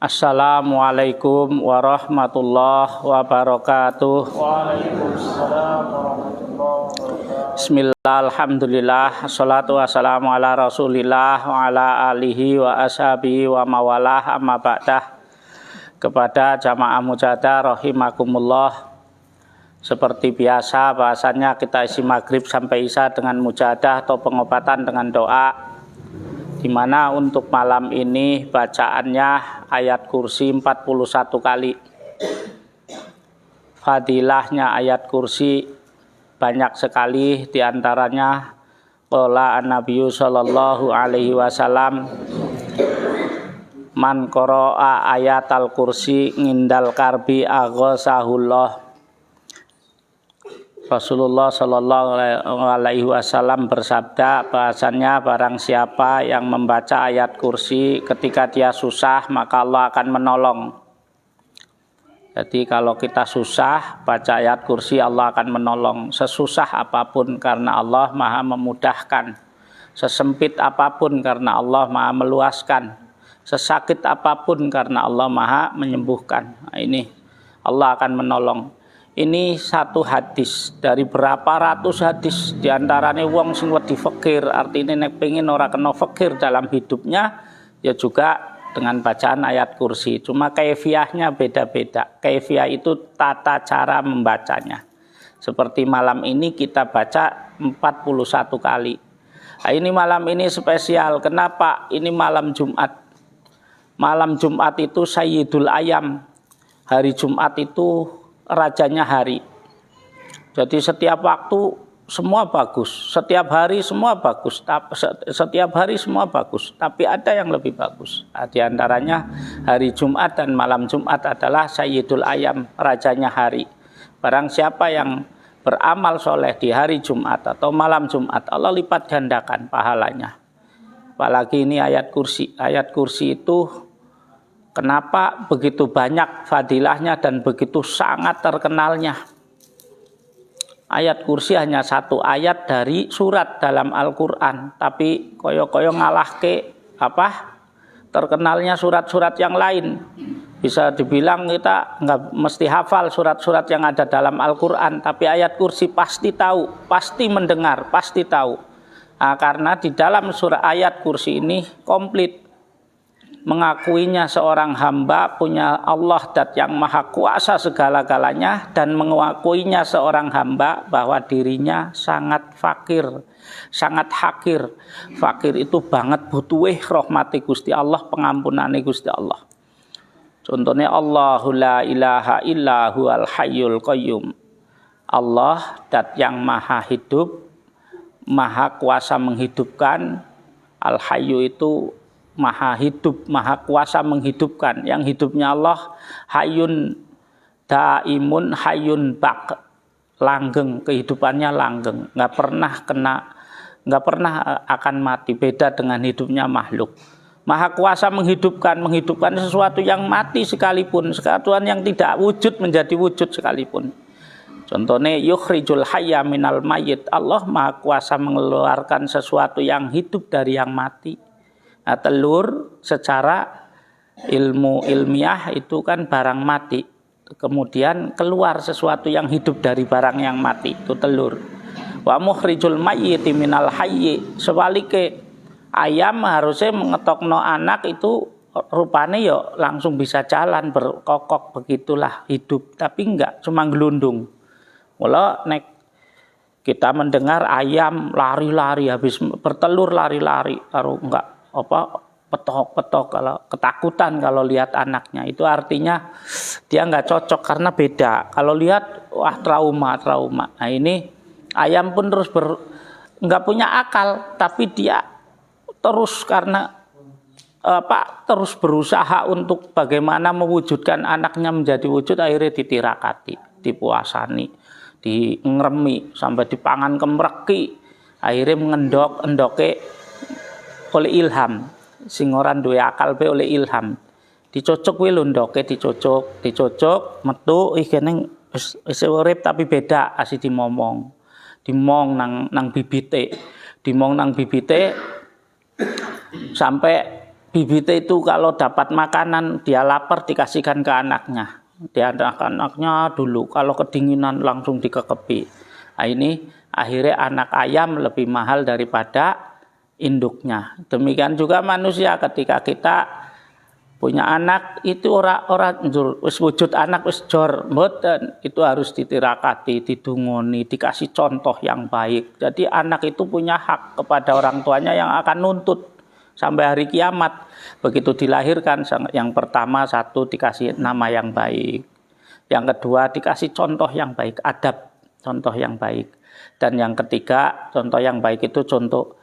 Assalamualaikum warahmatullahi wabarakatuh. Waalaikumsalam warahmatullahi wabarakatuh. Bismillah, alhamdulillah, assalatu wassalamu ala rasulillah wa ala alihi wa ashabihi wa mawalah amma ba'dah. Kepada jamaah mujadah rahimakumullah, seperti biasa bahasanya kita isi maghrib sampai isya dengan mujadah atau pengobatan dengan doa, di mana untuk malam ini bacaannya ayat kursi 41 kali. Fadilahnya ayat kursi banyak sekali, diantaranya qala an-nabiyyu sallallahu alaihi wasallam man qara'a ayatal kursi ngindal karbi aghasahullah. Rasulullah Shallallahu Alaihi Wasallam bersabda bahasanya barang siapa yang membaca ayat kursi ketika dia susah maka Allah akan menolong. Jadi kalau kita susah baca ayat kursi Allah akan menolong sesusah apapun karena Allah maha memudahkan, sesempit apapun karena Allah maha meluaskan, sesakit apapun karena Allah maha menyembuhkan. Nah, ini Allah akan menolong. Ini satu hadis dari berapa ratus hadis, diantaranya wong sing wedi fakir, artinya nek pengen ora kena fakir dalam hidupnya ya juga dengan bacaan ayat kursi. Cuma kaifiahnya beda-beda. Kaifiah itu tata cara membacanya. Seperti malam ini kita baca 41 kali. Nah, ini malam ini spesial. Kenapa? Ini malam Jumat. Malam Jumat itu Sayyidul Ayam. Hari Jumat itu rajanya hari. Jadi setiap waktu semua bagus, setiap hari semua bagus, setiap hari semua bagus, tapi ada yang lebih bagus. Di antaranya hari Jumat dan malam Jumat adalah Sayyidul Ayam, rajanya hari. Barang siapa yang beramal soleh di hari Jumat atau malam Jumat, Allah lipat gandakan pahalanya. Apalagi ini ayat kursi. Ayat kursi itu kenapa begitu banyak fadilahnya dan begitu sangat terkenalnya? Ayat kursi hanya satu ayat dari surat dalam Al-Quran, tapi koyo-koyo ngalahke terkenalnya surat-surat yang lain. Bisa dibilang kita nggak mesti hafal surat-surat yang ada dalam Al-Quran, tapi ayat kursi pasti tahu, pasti mendengar, pasti tahu. Nah, karena di dalam surah ayat kursi ini komplit mengakuinya seorang hamba punya Allah dat yang maha kuasa segala-galanya, dan mengakuinya seorang hamba bahwa dirinya sangat fakir, sangat hakir. Fakir itu banget butuh rahmati Gusti Allah, pengampunane Gusti Allah. Contohnya Allahu la ilaha illa huwal hayyul qayyum. Allah dat yang maha hidup, maha kuasa menghidupkan. Al-hayyu itu maha hidup, maha kuasa menghidupkan. Yang hidupnya Allah hayyun daimun hayyun baq, langgeng, kehidupannya langgeng, nggak pernah akan mati. Beda dengan hidupnya makhluk. Maha kuasa menghidupkan sesuatu yang mati sekalipun, sesuatu yang tidak wujud menjadi wujud sekalipun. Contohnya yukhrijul hayya minal mayyit. Allah maha kuasa mengeluarkan sesuatu yang hidup dari yang mati. Nah, telur secara ilmiah itu kan barang mati, kemudian keluar sesuatu yang hidup dari barang yang mati, itu telur. Wa mukhrijul mayyiti minal hayyi. Sebaliknya ayam harusnya mengetokno anak itu rupanya ya langsung bisa jalan berkokok, begitulah hidup, tapi enggak, cuma gelundung. Mula nek kita mendengar ayam lari-lari habis bertelur lari-lari karo enggak petok-petok, kalau ketakutan kalau lihat anaknya, itu artinya dia nggak cocok karena beda. Kalau lihat wah trauma. Nah, ini ayam pun terus nggak punya akal, tapi dia terus karena terus berusaha untuk bagaimana mewujudkan anaknya menjadi wujud, akhirnya ditirakati, dipuasani, dingremi sampai dipangan kemreki, akhirnya mengendok-endoke oleh ilham. Sing ora duwe akal be oleh ilham. Dicocok kuwi lho ndoke, dicocok metu iki ning wis urip tapi beda asih dimomong. Dimong nang bibite. Dimong nang bibite sampai bibit itu kalau dapat makanan dia lapar dikasihkan ke anaknya. Dia anaknya dulu, kalau kedinginan langsung dikekepi. Nah, ini akhirnya anak ayam lebih mahal daripada induknya. Demikian juga manusia, ketika kita punya anak itu ora wis wujud anak wis jor mboten, itu harus ditirakati, didungoni, dikasih contoh yang baik. Jadi anak itu punya hak kepada orang tuanya yang akan nuntut sampai hari kiamat. Begitu dilahirkan, yang pertama satu dikasih nama yang baik, yang kedua dikasih contoh yang baik, adab, contoh yang baik, dan yang ketiga contoh yang baik itu contoh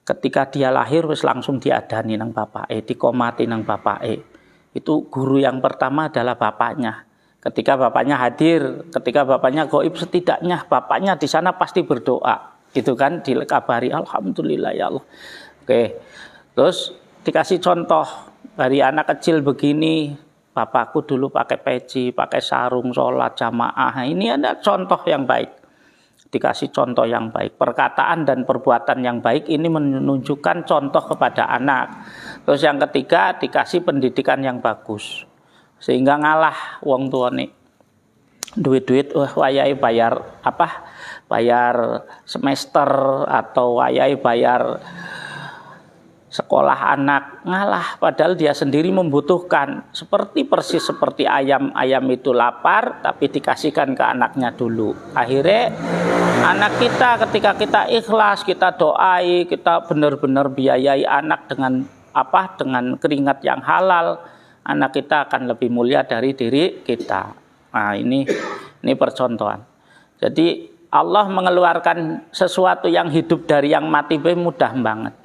ketika dia lahir wis langsung diadani nang bapake, dikomati nang bapake. Itu guru yang pertama adalah bapaknya. Ketika bapaknya hadir, ketika bapaknya gaib, setidaknya bapaknya di sana pasti berdoa, gitu kan, dikabari alhamdulillah ya Allah. Oke. Terus dikasih contoh dari anak kecil begini, bapakku dulu pakai peci, pakai sarung, sholat jamaah. Ini ada contoh yang baik. Dikasih contoh yang baik. Perkataan dan perbuatan yang baik ini menunjukkan contoh kepada anak. Terus yang ketiga dikasih pendidikan yang bagus. Sehingga ngalah wong tuane. Duit-duit wayahe bayar apa? Bayar semester atau wayahe bayar sekolah anak, ngalah, padahal dia sendiri membutuhkan. Persis seperti ayam itu lapar tapi dikasihkan ke anaknya dulu. Akhirnya anak kita ketika kita ikhlas, kita doai, kita benar-benar biayai anak dengan keringat yang halal, anak kita akan lebih mulia dari diri kita. Nah, ini percontohan. Jadi Allah mengeluarkan sesuatu yang hidup dari yang mati mudah banget.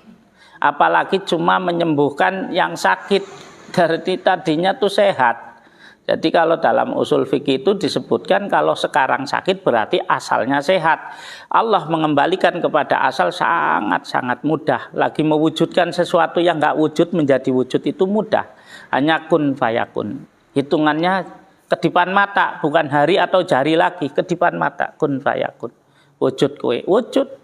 Apalagi cuma menyembuhkan yang sakit, dari tadinya tuh sehat. Jadi kalau dalam usul fikih itu disebutkan kalau sekarang sakit berarti asalnya sehat. Allah mengembalikan kepada asal sangat-sangat mudah. Lagi mewujudkan sesuatu yang nggak wujud menjadi wujud itu mudah. Hanya kun fayakun. Hitungannya kedipan mata, bukan hari atau jari lagi, kedipan mata, kun fayakun. Wujud kue, wujud.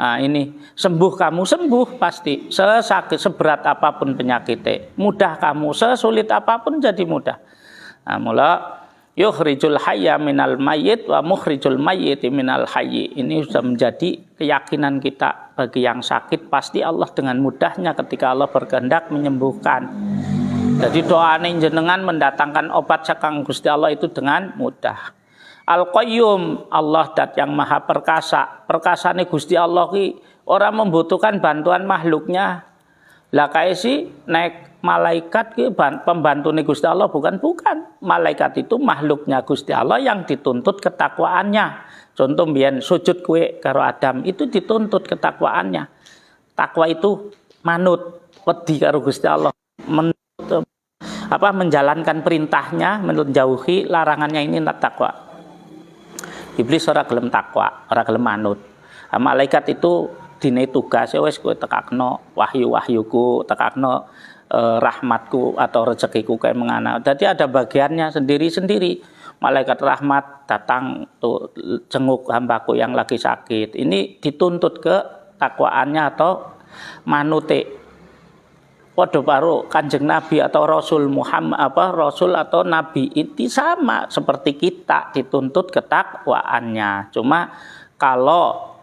Nah, ini sembuh kamu, sembuh pasti. Sesakit, seberat apapun penyakitnya, mudah kamu, sesulit apapun jadi mudah. Nah, mula yukhrijul hayya minal mayyit wa mukhrijul mayyiti minal hayyi. Ini sudah menjadi keyakinan kita. Bagi yang sakit pasti Allah dengan mudahnya ketika Allah berkehendak menyembuhkan. Jadi doa jenengan mendatangkan obat saking Gusti Allah itu dengan mudah. Al-Qayyum, Allah dat yang maha perkasa. Perkasane Gusti Allah ki orang membutuhkan bantuan makhluknya. Lah kae si naik malaikat ki pembantune Gusti Allah bukan. Malaikat itu makhluknya Gusti Allah yang dituntut ketakwaannya. Contoh mbiyen sujud kue karo Adam itu dituntut ketakwaannya. Takwa itu manut, wedi karo Gusti Allah. Menjalankan perintahnya, menjauhi larangannya, ini takwa. Iblis ora gelem takwa, ora gelem manut. Malaikat itu dine tugas wis kowe tekakno wahyu-wahyuku, tekakno rahmatku atau rezekiku kayak mengana. Jadi ada bagiannya sendiri-sendiri. Malaikat rahmat datang tuh jenguk hambaku yang lagi sakit. Ini dituntut ke takwaannya atau manute. Padha karo Kanjeng Nabi atau Rasul Muhammad Rasul atau Nabi itu sama seperti kita dituntut ketakwaannya. Cuma kalau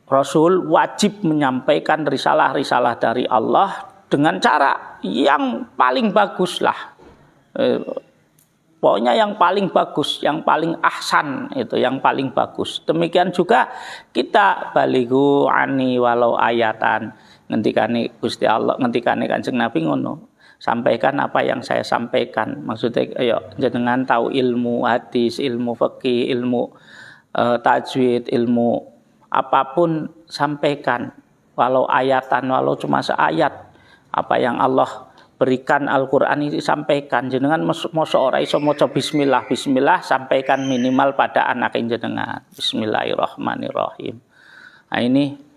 Rasul wajib menyampaikan risalah-risalah dari Allah dengan cara yang paling bagus lah. Pokoknya yang paling bagus, yang paling ahsan itu, yang paling bagus. Demikian juga kita balighu ani walau ayatan. Ngendikane Gusti Allah, ngendikane Kanjeng Nabi ngono. Sampaikan apa yang saya sampaikan. Maksudnya ayo jenengan tahu ilmu hadis, ilmu fikih, ilmu tajwid, ilmu apapun sampaikan. Walau ayatan, walau cuma seayat. Apa yang Allah berikan Al-Qur'an ini sampaikan. Jenengan mosok ora iso maca bismillah, sampaikan minimal pada anak jenengan. Bismillahirrahmanirrahim. Nah ini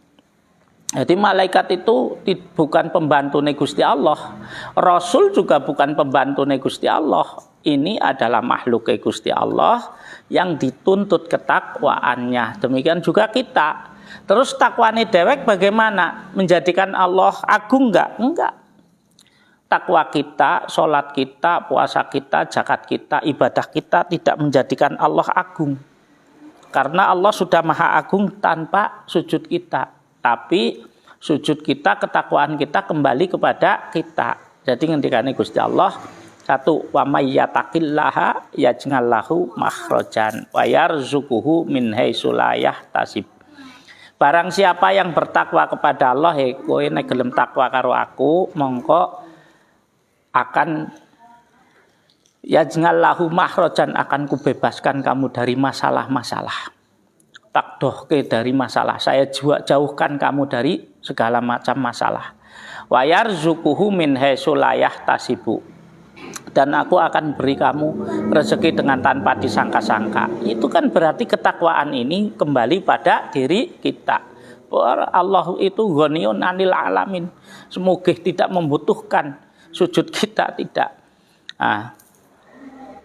jadi malaikat itu bukan pembantu Gusti Allah. Rasul juga bukan pembantu Gusti Allah. Ini adalah makhluk Gusti Allah yang dituntut ketakwaannya. Demikian juga kita. Terus takwane dewek bagaimana? Menjadikan Allah agung enggak? Enggak. Takwa kita, sholat kita, puasa kita, zakat kita, ibadah kita tidak menjadikan Allah agung. Karena Allah sudah maha agung tanpa sujud kita. Tapi sujud kita, ketakwaan kita kembali kepada kita. Jadi ngendikane Gusti Allah, satu, wa may yattaqillaha yaj'al lahu makhrajan wa yarzuquhu min haitsu la yahtasib. Barang siapa yang bertakwa kepada Allah, kowe nek gelem takwa karo aku, mongko akan yaj'al lahu makhrajan, akan kubebaskan kamu dari masalah-masalah. Takdohke dari masalah, saya jauhkan kamu dari segala macam masalah. Wa yarzuquhu min haitsu la yahtasibu, dan aku akan beri kamu rezeki dengan tanpa disangka-sangka. Itu kan berarti ketakwaan ini kembali pada diri kita. Allah itu ghaniyun 'anil alamin, semoga tidak membutuhkan sujud kita, tidak. Nah,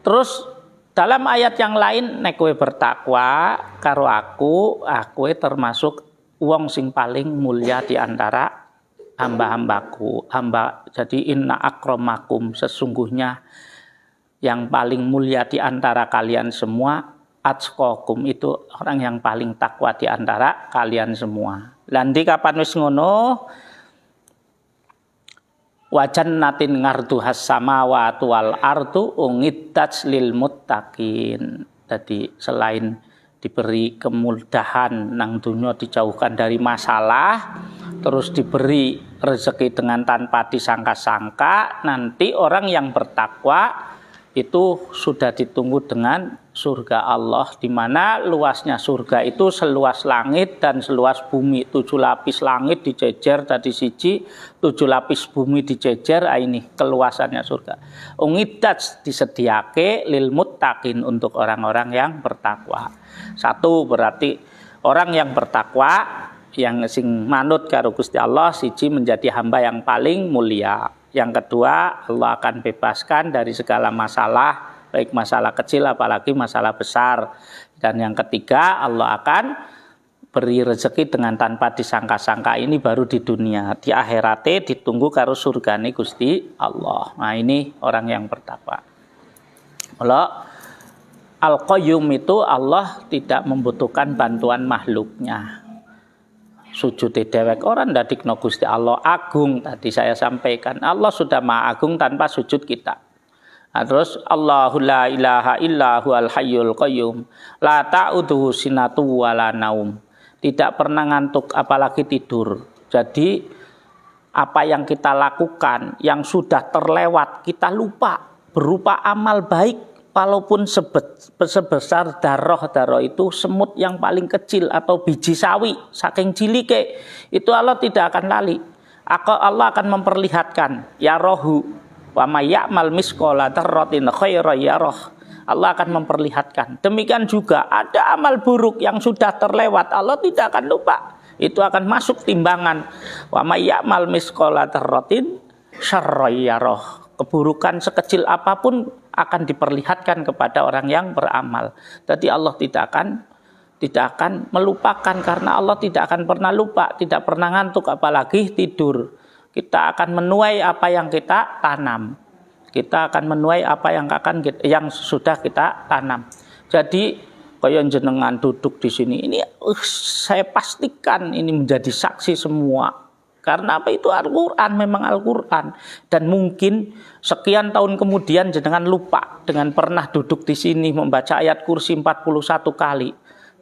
terus dalam ayat yang lain, nek kowe bertakwa karo aku termasuk wong sing paling mulia di antara hamba-hambaku. Jadi inna akramakum, sesungguhnya yang paling mulia di antara kalian semua, atqakum, itu orang yang paling takwa di antara kalian semua. Landi kapan wis ngono, wajannatin ngarduhas samawati wal ardu ungiddat lil muttaqin. Jadi selain diberi kemudahan nang dunya, dijauhkan dari masalah, terus diberi rezeki dengan tanpa disangka-sangka, nanti orang yang bertakwa itu sudah ditunggu dengan surga Allah, di mana luasnya surga itu seluas langit dan seluas bumi. 7 lapis langit dijejer tadi siji, 7 lapis bumi dijejer, ini keluasannya surga. Ungidat disediake lil muttaqin, untuk orang-orang yang bertakwa. Satu, berarti orang yang bertakwa, yang sing manut karo Gusti Allah, siji menjadi hamba yang paling mulia. Yang kedua, Allah akan bebaskan dari segala masalah, baik masalah kecil apalagi masalah besar. Dan yang ketiga, Allah akan beri rezeki dengan tanpa disangka-sangka. Ini baru di dunia. Di akhirate ditunggu karo surgane Gusti Allah. Nah, ini orang yang bertakwa. Allah Al-Qayyum itu Allah tidak membutuhkan bantuan makhluknya. Sujud dewek orang dadikno Gusti Allah agung, tadi saya sampaikan. Allah sudah maha agung tanpa sujud kita. Nah, terus Allahu la ilaha illa huwal hayyul qayyum la ta'uduhu sinatu wala naum. Tidak pernah ngantuk apalagi tidur. Jadi apa yang kita lakukan yang sudah terlewat kita lupa, berupa amal baik, walaupun sebesar darah itu semut yang paling kecil atau biji sawi saking cilike, itu Allah tidak akan lali. Allah akan memperlihatkan, ya rohu wa may ya'mal misqala dzarratin khairan yarah. Allah akan memperlihatkan. Demikian juga ada amal buruk yang sudah terlewat, Allah tidak akan lupa. Itu akan masuk timbangan. Wa may ya'mal misqala dzarratin syarran yarah. Keburukan sekecil apapun akan diperlihatkan kepada orang yang beramal. Jadi Allah tidak akan melupakan, karena Allah tidak akan pernah lupa, tidak pernah ngantuk apalagi tidur. Kita akan menuai apa yang kita tanam. Kita akan menuai apa yang sudah kita tanam. Jadi kaya jenengan duduk di sini ini, saya pastikan ini menjadi saksi semua. Karena apa? Itu Al-Quran, memang Al-Quran. Dan mungkin sekian tahun kemudian jenengan lupa dengan pernah duduk di sini membaca ayat kursi 41 kali.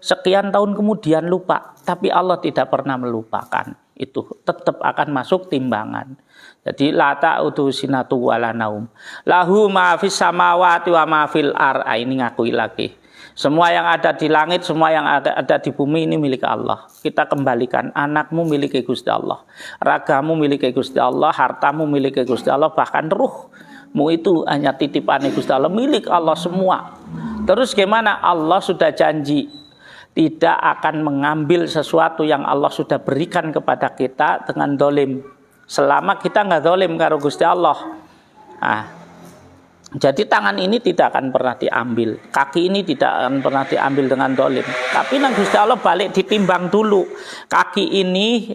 Sekian tahun kemudian lupa, tapi Allah tidak pernah melupakan. Itu tetap akan masuk timbangan. Jadi la ta'udu sinatu wala naum. Lahu ma fis samawati wa ma fil ar. Ini ngakui lagi. Semua yang ada di langit, semua yang ada di bumi ini milik Allah. Kita kembalikan. Anakmu milik Gusti Allah, ragamu milik Gusti Allah, hartamu milik Gusti Allah, bahkan ruhmu itu hanya titipan Gusti Allah, milik Allah semua. Terus gimana? Allah sudah janji tidak akan mengambil sesuatu yang Allah sudah berikan kepada kita dengan dolim, selama kita nggak dolim karo Gusti Allah. Jadi tangan ini tidak akan pernah diambil, kaki ini tidak akan pernah diambil dengan dolim. Tapi nang Gusti Allah balik ditimbang dulu, kaki ini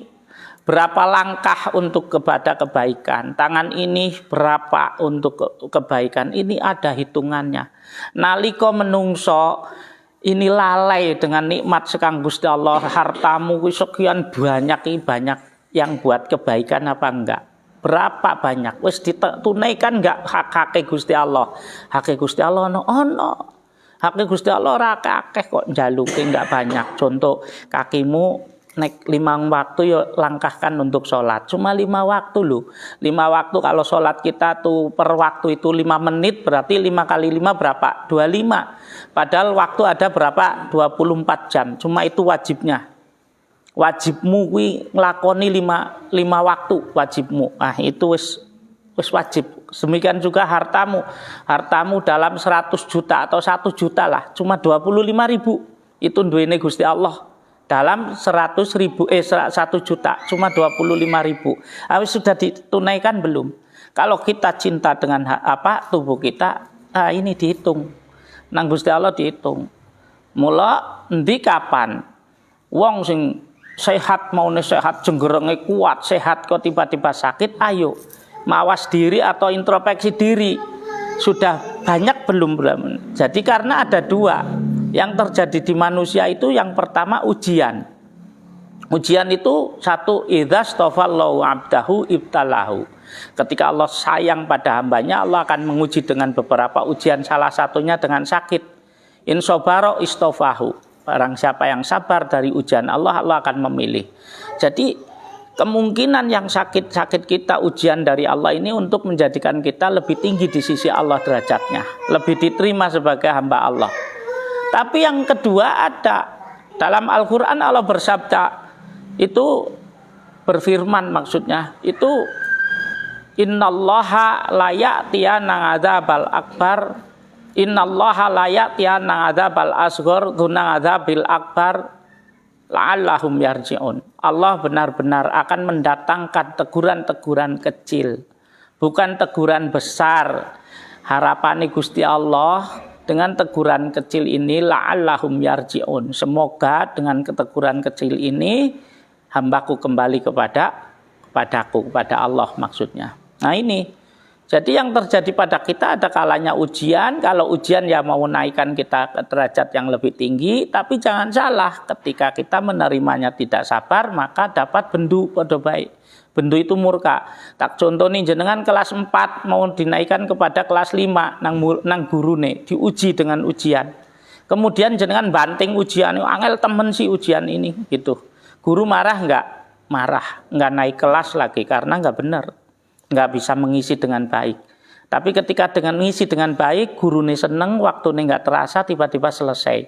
berapa langkah untuk kepada kebaikan, tangan ini berapa untuk kebaikan, ini ada hitungannya. Nalika menungso ini lalai dengan nikmat sekang Gusti Allah, hartamu sekian banyak yang buat kebaikan apa enggak? Berapa banyak? Wis ditunaikan enggak hak Gusti Allah? Hak Gusti Allah ono. Hak Gusti Allah ora akeh kok njaluke enggak banyak. Contoh kakimu nek 5 waktu ya langkahkan untuk sholat. Cuma 5 waktu loh. 5 waktu kalau sholat kita tuh per waktu itu 5 menit berarti 5 kali 5 berapa? 25. Padahal waktu ada berapa? 24 jam. Cuma itu wajibnya. Wajibmu kuwi nglakoni 5 waktu wajibmu. Ah itu wis wajib. Demikian juga hartamu. Hartamu dalam 100 juta atau 1 juta lah, cuma 25.000 itu duwene Gusti Allah. Dalam 100.000 1 juta cuma 25.000. Wis sudah ditunaikan belum? Kalau kita cinta dengan tubuh kita, ini dihitung. Nang Gusti Allah dihitung. Mula endi kapan wong sing sehat maune sehat, jenggerenge kuat, sehat kok tiba-tiba sakit, ayo mawas diri atau introspeksi diri. Sudah banyak belum? Jadi karena ada 2 yang terjadi di manusia itu. Yang pertama ujian. Ujian itu satu, idza stafallahu abdahu ibtalahu. Ketika Allah sayang pada hambanya, Allah akan menguji dengan beberapa ujian, salah satunya dengan sakit. In sabara istafahu. Barang siapa yang sabar dari ujian Allah, Allah akan memilih. Jadi kemungkinan yang sakit-sakit kita ujian dari Allah ini untuk menjadikan kita lebih tinggi di sisi Allah derajatnya, lebih diterima sebagai hamba Allah. Tapi yang kedua ada dalam Al-Quran, Allah bersabda itu berfirman, maksudnya itu innallaha la ya'tiyana adzabal akbar, innallaha la ya'tiyana adzabal asghar duna adzabil akbar la'allahum yarji'un. Allah benar-benar akan mendatangkan teguran-teguran kecil, bukan teguran besar. Harapan Gusti Allah dengan teguran kecil ini la'allahum yarji'un. Semoga dengan teguran kecil ini hambaku kembali kepadaku, kepada Allah maksudnya. Nah ini. Jadi yang terjadi pada kita ada kalanya ujian. Kalau ujian ya mau naikkan kita ke derajat yang lebih tinggi. Tapi jangan salah, ketika kita menerimanya tidak sabar, maka dapat bendu pada baik. Bendu itu murka. Tak contoh nih, jenengan kelas 4 mau dinaikkan kepada kelas 5 nang gurune, diuji dengan ujian. Kemudian jenengan banting ujian, angel temen sih ujian ini gitu. Guru marah enggak? Marah, enggak naik kelas lagi karena enggak benar. Enggak bisa mengisi dengan baik. Tapi ketika dengan mengisi dengan baik, gurune seneng, waktunya enggak terasa, tiba-tiba selesai.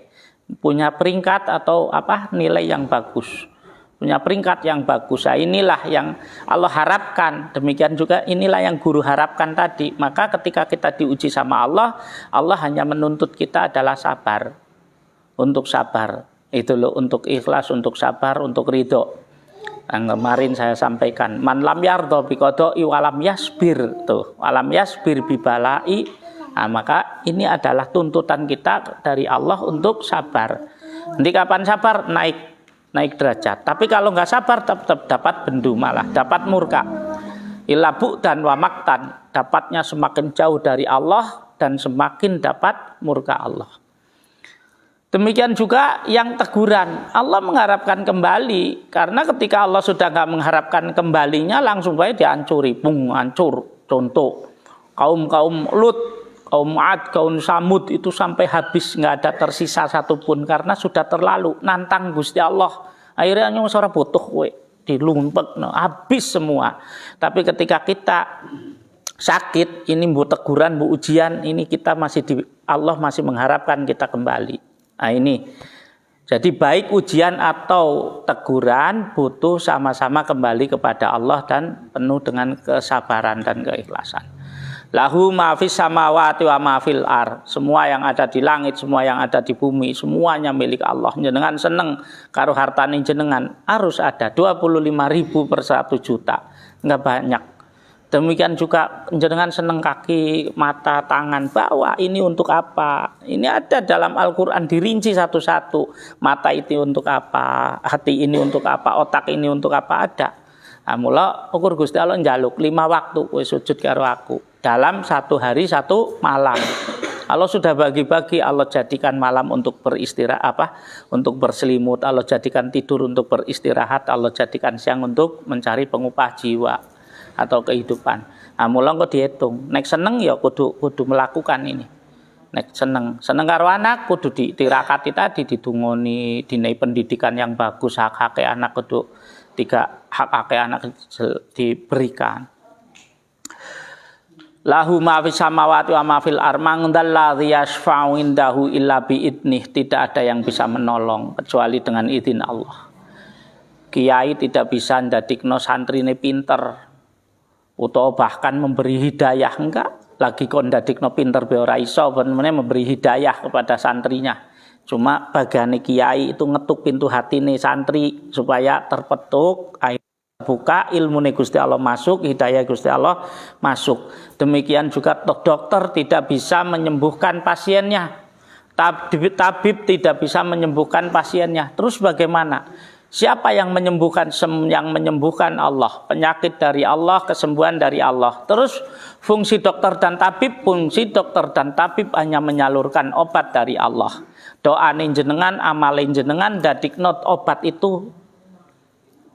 Punya peringkat atau nilai yang bagus. Punya peringkat yang bagus. Nah, inilah yang Allah harapkan. Demikian juga inilah yang guru harapkan tadi. Maka ketika kita diuji sama Allah, Allah hanya menuntut kita adalah sabar. Untuk sabar. Itu loh, untuk ikhlas, untuk sabar, untuk ridho. Yang kemarin saya sampaikan, man lam yardha biqada'i walam yasbir, tuh walam yasbir bibalai. Nah, maka ini adalah tuntutan kita dari Allah untuk sabar. Nanti kapan sabar? Naik derajat. Tapi kalau nggak sabar tetap dapat bendu, malah dapat murka. Ilabu dan wamaktan, dapatnya semakin jauh dari Allah dan semakin dapat murka Allah. Demikian juga yang teguran, Allah mengharapkan kembali, karena ketika Allah sudah nggak mengharapkan kembalinya, langsung baik dihancuri, hancur. Contoh kaum Lut, kaum Ad, kaum Samud itu sampai habis, nggak ada tersisa satupun karena sudah terlalu nantang Gusti Allah. Akhirnya seorang butuh dilumpek, habis semua. Tapi ketika kita sakit, ini bu teguran, bu ujian, ini kita masih Allah masih mengharapkan kita kembali. Nah ini, jadi baik ujian atau teguran butuh sama-sama kembali kepada Allah dan penuh dengan kesabaran dan keikhlasan. Lahu ma fis samawati wa ma fil ar. Semua yang ada di langit, semua yang ada di bumi, semuanya milik Allah. Jenengan seneng karo hartane jenengan, harus ada 25.000 per 1 juta. Enggak banyak. Demikian juga jenengan seneng kaki, mata, tangan, bawa ini untuk apa? Ini ada dalam Al-Qur'an dirinci satu-satu. Mata itu untuk apa? Hati ini untuk apa? Otak ini untuk apa? Ada. Nah, mula ukur Gusti Allah njaluk 5 waktu kowe sujud karo aku dalam 1 hari 1 malam. Allah sudah bagi-bagi, Allah jadikan malam untuk beristirahat untuk berselimut, Allah jadikan tidur untuk beristirahat, Allah jadikan siang untuk mencari pengupah jiwa atau kehidupan. Nah, mula kok dihitung. Nek seneng ya kudu melakukan ini. Nek seneng karo anak kudu dirakati tadi, didungoni, dinai pendidikan yang bagus, hak-hak anak kudu 3 hak-hak anak diberikan. Lahu ma fis samawati wa ma fil ardh mandalladzi yashfa'u indahu illa bi idnih. Tidak ada yang bisa menolong kecuali dengan izin Allah. Kiai tidak bisa ndadikno santrine pinter utawa bahkan memberi hidayah, enggak. Lagi kon ndadikno pinter be ora iso memberi hidayah kepada santrinya. Cuma bagiane kiai itu ngetuk pintu hatine santri supaya terpetuk, buka ilmune Gusti Allah masuk, hidayah Gusti Allah masuk. Demikian juga dokter tidak bisa menyembuhkan pasiennya. Tabib tidak bisa menyembuhkan pasiennya. Terus bagaimana? Siapa yang menyembuhkan? Yang menyembuhkan Allah. Penyakit dari Allah, kesembuhan dari Allah. Terus fungsi dokter dan tabib hanya menyalurkan obat dari Allah. Doain jenengan, amalin jenengan, dadikno obat itu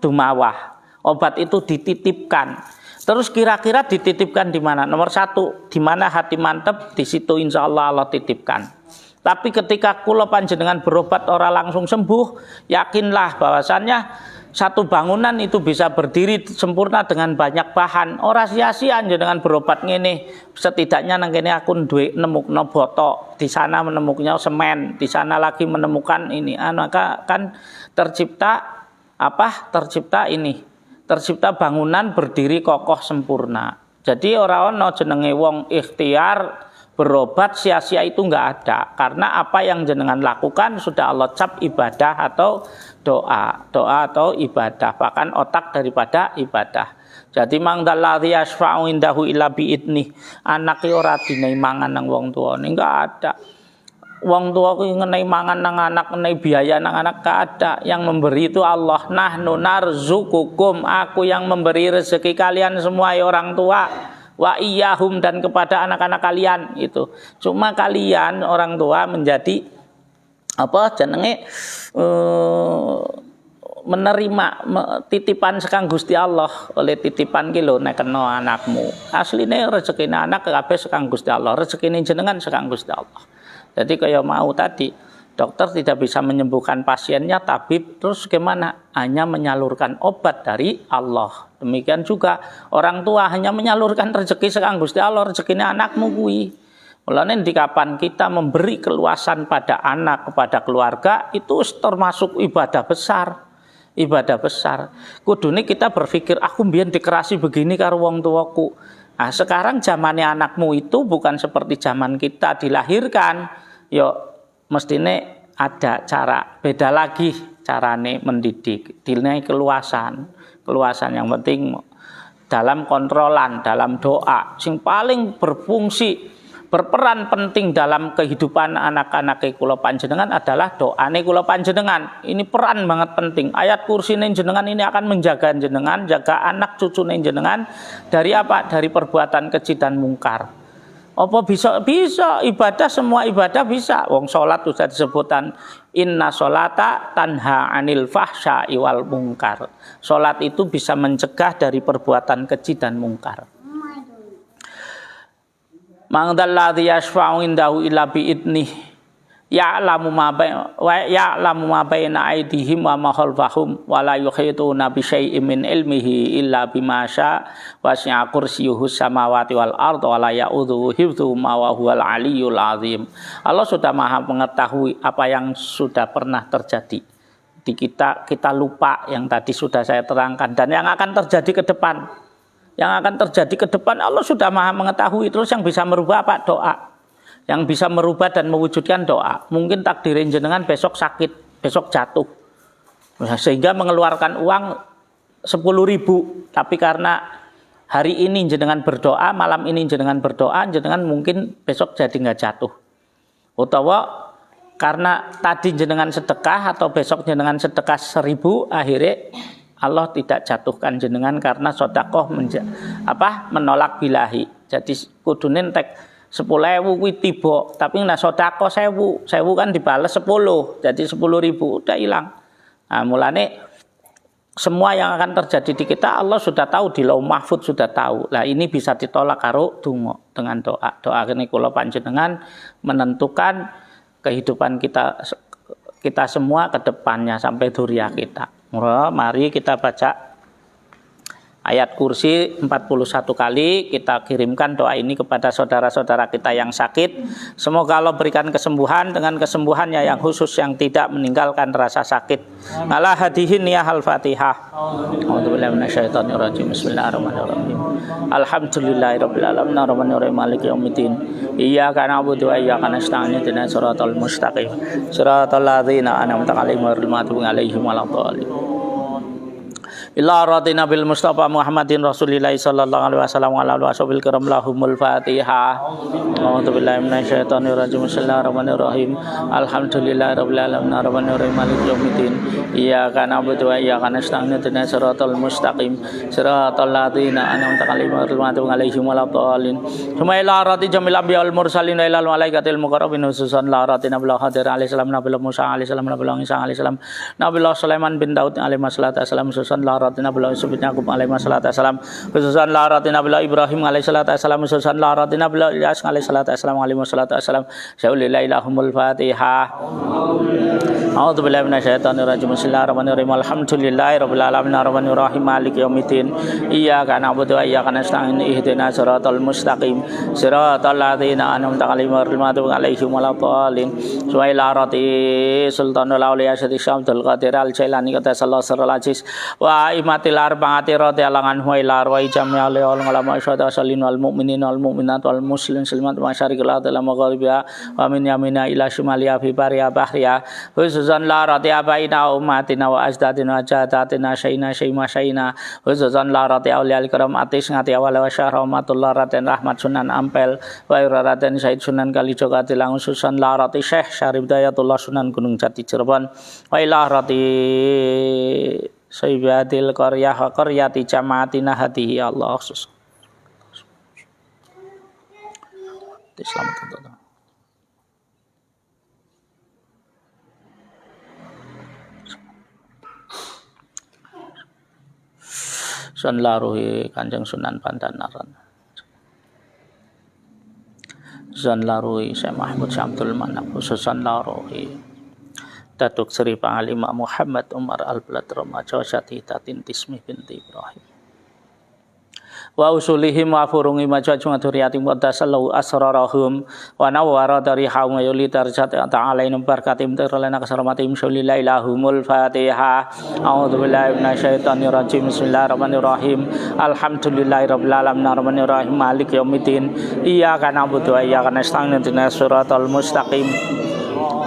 dumawah. Obat itu dititipkan. Terus kira-kira dititipkan di mana? Nomor 1, di mana hati mantep, di situ insya Allah Allah titipkan. Tapi ketika kula panjenengan berobat ora langsung sembuh, yakinlah bahwasannya satu bangunan itu bisa berdiri sempurna dengan banyak bahan. Ora sia-sia jenengan berobat ngene. Setidaknya nang kene aku duwe nemukno botok, di sana menemukannya semen, di sana lagi menemukan ini. Kan tercipta tercipta bangunan berdiri kokoh sempurna. Jadi ora ono jenenge wong ikhtiar berobat sia-sia itu enggak ada, karena apa yang jenengan lakukan sudah Allah cap ibadah atau doa atau ibadah, bahkan otak daripada ibadah. Jadi mangdalladzi yashfa'u indahu illa biidnih. Anake ora dinai mangan nang wong tuane, enggak ada. Wong tua kuwi ngenai mangan nang anak, ngenai biaya nang anak, enggak ada. Yang memberi itu Allah. Nahnu narzuqukum, aku yang memberi rezeki kalian semua ya orang tua. Wa iyyahum, dan kepada anak-anak kalian itu. Cuma kalian orang tua menjadi menerima titipan sekang Gusti Allah. Oleh titipan ki lho nek kena anakmu. Asline rezekine anak kabeh sekang Gusti Allah, rezekine jenengan sekang Gusti Allah. Jadi kayak mau tadi, dokter tidak bisa menyembuhkan pasiennya, tabib terus gimana? Hanya menyalurkan obat dari Allah. Demikian juga orang tua hanya menyalurkan rezeki sekang Gusti Allah, rezekine anakmu kuwi. Mulane di kapan kita memberi keluasan pada anak, kepada keluarga, itu termasuk ibadah besar. Ibadah besar. Kudune kita berpikir, aku mbiyen dikerasi begini karo wong tuaku. Nah, sekarang zamannya anakmu itu bukan seperti zaman kita dilahirkan. Yo mestine ada cara beda lagi carane mendidik, dinilai keluasan yang penting dalam kontrolan, dalam doa. Sing paling berperan penting dalam kehidupan anak-anak kula panjenengan adalah doane kula panjenengan. Ini peran banget penting. Ayat kursine jenengan ini akan menjaga jenengan, jaga anak cucune jenengan dari apa? Dari perbuatan keji dan mungkar. Apa bisa ibadah, semua ibadah bisa. Wong salat sudah disebutan inna sholata tanha anil fahsya'i wal mungkar. Salat itu bisa mencegah dari perbuatan keji dan mungkar. Mangdalladzi yashfa'u indahu illa biidnih. Ya'lamu ma baina aydihim wa ma khalfahum wa la yuhituna bi syai'in min ilmihi illa bima syaa wasi'a kursiyyuhu samawati wal ardh wa la ya'udzu hifdzuhuma wa huwal aliyyul azim. Allah sudah Maha mengetahui apa yang sudah pernah terjadi di kita lupa yang tadi sudah saya terangkan, dan yang akan terjadi ke depan. Yang akan terjadi ke depan Allah sudah Maha mengetahui. Terus yang bisa merubah apa? Doa. Yang bisa merubah dan mewujudkan doa. Mungkin takdirin jenengan besok sakit, besok jatuh, sehingga mengeluarkan uang 10.000, tapi karena hari ini jenengan berdoa, malam ini jenengan berdoa, jenengan mungkin besok jadi nggak jatuh. Utawa karena tadi jenengan sedekah atau besok jenengan sedekah 1000, akhirnya Allah tidak jatuhkan jenengan karena sedekah menolak bilahi. Jadi kudune entek 10.000 kuwi tiba, tapi nek sedekah 1000 kan dibales 10, jadi 10.000 udah hilang. Nah, mulane semua yang akan terjadi di kita Allah sudah tahu, di Lauh Mahfud sudah tahu. Lah ini bisa ditolak karo donga dengan doa. Doa kene kula panjenengan menentukan kehidupan kita semua ke depannya sampai dzurriyyah kita. Mari kita baca ayat kursi 41 kali, kita kirimkan doa ini kepada saudara-saudara kita yang sakit. Semoga Allah berikan kesembuhan dengan kesembuhannya yang khusus yang tidak meninggalkan rasa sakit. Ala hadihin ya al-Fatihah. A'udzubillahi minasyaitonirrajim. Bismillahirrahmanirrahim. Alhamdulillahirabbil alamin arrahmanirrahim maliki yaumiddin. Iyyaka na'budu wa iyyaka nasta'in ihdinas siratal mustaqim. Siratal ladzina an'amta 'alaihim ghairil maghdubi alaihim waladdallin. Illa radina bil Mustafa Muhammadin Rasulillah sallallahu alaihi wasallam wa ala washabil kiram lahumul Fatihah. A'udzu billahi minasyaitonir rajim. Bismillahirrahmanirrahim. Alhamdulillahirabbil alamin arrahmanirrahim maliki yaumiddin. Iyyaka na'budu wa iyyaka nasta'in ihdinas siratal mustaqim. Siratal ladzina an'amta 'alaihim ghairil maghdubi alaihim waladdallin. Summa ila rati jamil anbiya wal mursalin ila al malaikatil muqarrabin khususan la ratina bil hadir alaihi salam nabi Musa alaihi salam nabi Isa alaihi salam nabi Sulaiman bin Daud alaihi salam khususan la ratina bil Yusuf bin Yaqub alaihi salam khususan la ratina bil Ibrahim alaihi salam khususan la ratina bil Ilyas alaihi salam syaulillahi lahumul Fatihah. A'udzu billahi minasyaitonir rajim. Bismillahirrahmanirrahim. Alhamdulillahirabbil alamin arrahmanirrahim maliki yaumiddin. Iyyaka na'budu wa iyyaka nasta'in ihdinas siratal mustaqim. Siratal ladzina an'amta 'alaihim ghairil maghdubi alaihim waladdallin. Suwailati sultanul auliya Syekh Abdul Qadir Al-Jailani qaddasallahu sirral aziz wa imatil arba'ati radhiyallahu anhu ila arwahi jami'al ulama syahadatin wal mu'minin wal mu'minat wal muslimin muslimat masyariqil ardi wal magharibiha wa min yamina ila shimaliha fi bariha bahriha khususan la rati abaina ummatina wa ajdadina wa jadatina syayna khususan la rati auliya al-kiram atis ngati awal wa syahramatullah raten rahmat sunan ampel wa iraraten said sunan kalijogo tilang khususan la rati syekh syarif dayatullah sunan gunung jati Cirebon wa ila rati sayyidatil qaryati jamaatina hadihi Allah khusus Islam tentu. Sun laruhi Kanjeng Sunan Pandanaran. Sun laruhi Syekh Mahmud Syamsul Manap khususan laruhi Datuk Sri Panglima Muhammad Umar Al-Blad Ramaja Syati Tatin Tismi binti Ibrahim. Wa usulihim wa furungi majajung aduriyatim wa dasallahu asrarahum wa nawara dari haum yuli darjat ta'alainum barkatim terlena kasaramatim syulillahi lahumul Fatihah. A'udzu billahi minasyaitonir rajim. Bismillahirrahmanirrahim. Alhamdulillahi rabbil alamin arrahmanirrahim maliki yaumiddin. Iyyaka na'budu wa iyyaka nasta'in ihdinas siratal mustaqim.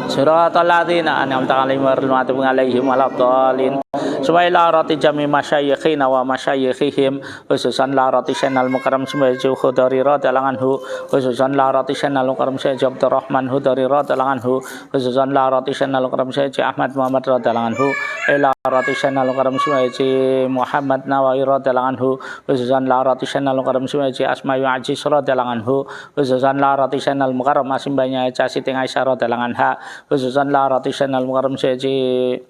Siratal ladzina an'amta 'alaihim ghairil maghdubi alaihim waladdallin. Sumaila rati jami masyayikhina wa masyayikhihim khususan la rati Syenal Mukarram Sumayju Khudari radhiyallahu anhu khususan la rati Syenal Mukarram Syekh Abdurrahman Hudari radhiyallahu anhu khususan la rati Syenal Mukarram Syekh Ahmad Muhammad radhiyallahu anhu ila rati Syenal Mukarram Syekh Muhammad Nawawi radhiyallahu anhu khususan la rati Syenal Mukarram Syekh Asmayu Aziz radhiyallahu anhu khususan la rati Syenal Mukarram Asimbanya Siti Aisyah radhiyallahu anha khususan la rati Syenal Mukarram Syekh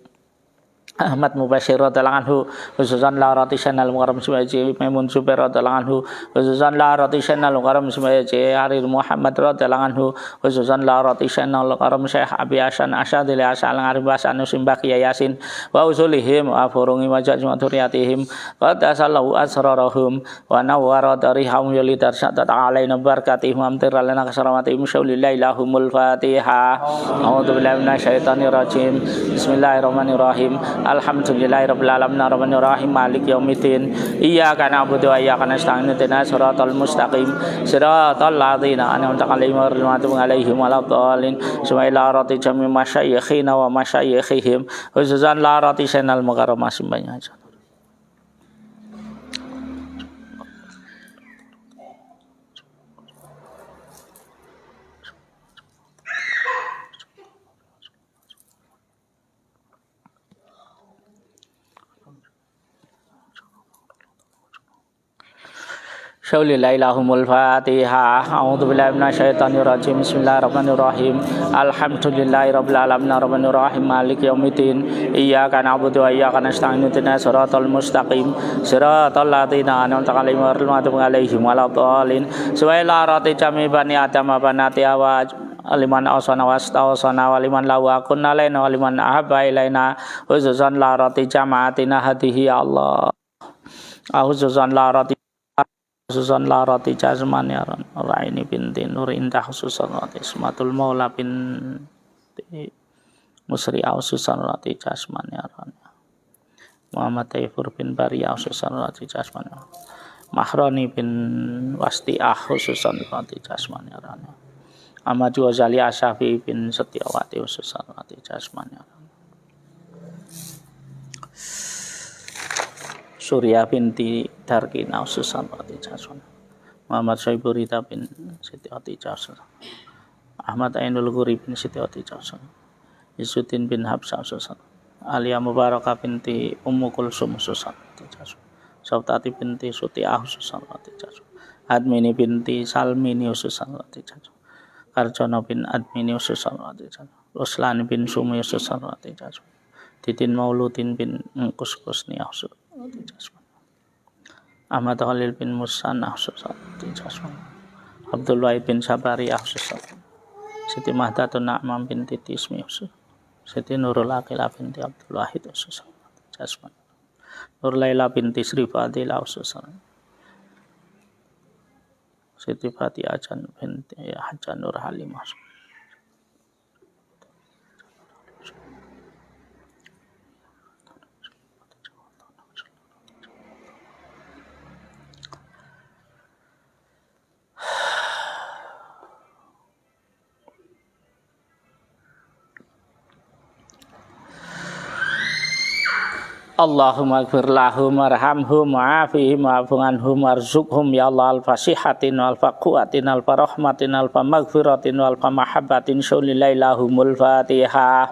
Ahmad Mubashir radhiyallahu anhu khususan la rati Syenal Mukarram Syekh Maimun Zubair radhiyallahu anhu khususan la rati Syenal Mukarram Syekh Harir Muhammad radhiyallahu anhu khususan la rati Syenal Mukarram Syekh Abi Hasan Asyadil Asal Arif Hasan Simbaki Yasin wa usulihim wa furungi majajum turiyatihim wa tasallahu asrarahum wa nawwara darihum yulidar syatat alaina barakatihim amtiralana kasaramatihim syaulillahi lahumul Fatihah. A'udzu billahi minasyaitonir rajim. Bismillahirrahmanirrahim. Alhamdulillahirabbil alamin arrahmanirrahim maliki yaumiddin. Iyyaka na'budu wa iyyaka nasta'in ihdinas siratal mustaqim. Siratal ladzina an'amta 'alaihim ghairil maghdubi 'alaihim waladdallin. Sumaila rati jami masyayikhina wa masyayikhihim khususan la rati Syenal Mukarram Asimbanya. Syaulilailahumul Fatihah. A'udzubillahi minasyaitonirrajim. Bismillahirrahmanirrahim. Alhamdulillahirabbil alamin arrahmanir rahim maliki yaumiddin. Iyyaka na'budu wa iyyaka nasta'in. Ihdinas siratal mustaqim. Siratal ladzina an'amta 'alaihim ghairil maghdubi 'alaihim waladdallin. Suwailaratil jami bani adam wa banati hawa aliman awsana wastawsana waliman lahu akun alaina waliman ahabba ilaina khususan larati jamaatina hadihi ya Allah. Khususan larati khususan larati jasmani raini binti nur indah khususan rati ismatul maula binti musri khususan rati jasmani Muhammad Taifur bin Baria khususan rati jasmani Mahroni bin Wasti'ah khususan rati jasmani Ahmad Ghazali Asyafi bin Setiawati khususan rati jasmani Surya binti Darkina khususan rati jasmani Muhammad Syaiburita bin Setiawati jasmani Ahmad Ainul Ghuri bin Setiawati jasmani Isuddin bin Habsah khususan Alia Mubarakah binti Ummu Kulsum khususan rati jasmani Sautati binti Sutiah khususan rati jasmani Admini binti Salmini khususan rati jasmani Karjono bin Admini khususan rati jasmani Ruslan bin Sumi khususan rati jasmani Titin Mauludin bin Kuskusni khususan rati jasmani Ahmad Khalil bin Musanna khususan rati jasmani Abdul Wahid bin Sabari khususan Siti Mahdatun Na'mam binti Tismi khususan Siti Nurul Aqilah binti Abdul Wahid khususan rati jasmani Nur Laila binti Sri Fadilah khususan Siti Fatih Ajan binti Hajan Nur Halimah Allahumma ighfir lahum warhamhum wa'afihim wa'fu anhum warzuqhum ya Allah al-fasihatin wal-faqwatin wal-farahmatin wal-maghfiratin wal-mahabbatin syaulilailahumul Fatihah.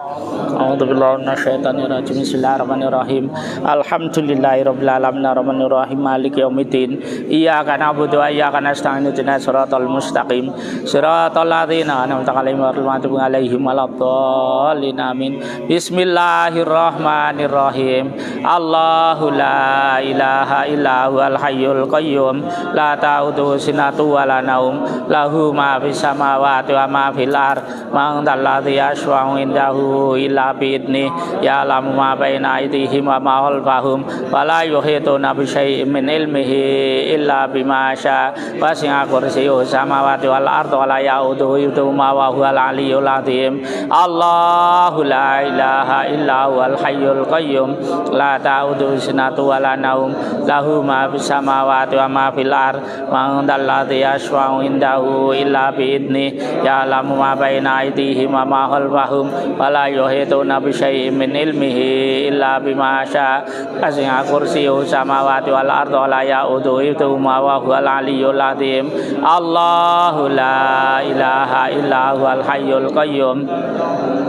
A'udzubillahi minasyaitonirrajim. Bismillahirrahmanirrahim. Alhamdulillahirabbil alamin arrahmanir rahim maliki yaumiddin. Iyyaka na'budu wa iyyaka nasta'in. Ihdinas siratal mustaqim. Siratal ladzina an'amta 'alaihim ghairil maghdubi 'alaihim waladdallin. Amin. Bismillahirrahmanirrahim. Allahu la ilaha illa huwal hayyul qayyum la ta'khudhuhu sinatun wa la naum lahu ma fis samawati wa ma fil ardh man dzalladzi yashfa'u indahu illa bi'idzni ya'lamu ma baina aydihim wa ma khalfahum wa la yuhituna bi syai'in min ilmihi illa bima syaa wasi'a kursiyyuhu samawati wal ardh wa la ya'uduhu hifdhuhuma wa huwal 'aliyyul 'azim. Allahu la ilaha illa huwal hayyul qayyum la ta'udhu sinatu wa la naum lahu ma fis samawati wa ma fil ardh man dzalladzi yashfa'u indahu illa bi'idzni ya'lamu ma baina aydihim wa ma khalfahum wa la yuhituna bi syai'in min ilmihi illa bima syaa wasi'a kursiyyuhu samawati wal ardh wa la ya'uduhu hifdhuhuma wa huwal 'aliyyul 'azim. Allahu la ilaha illa huwal hayyul qayyum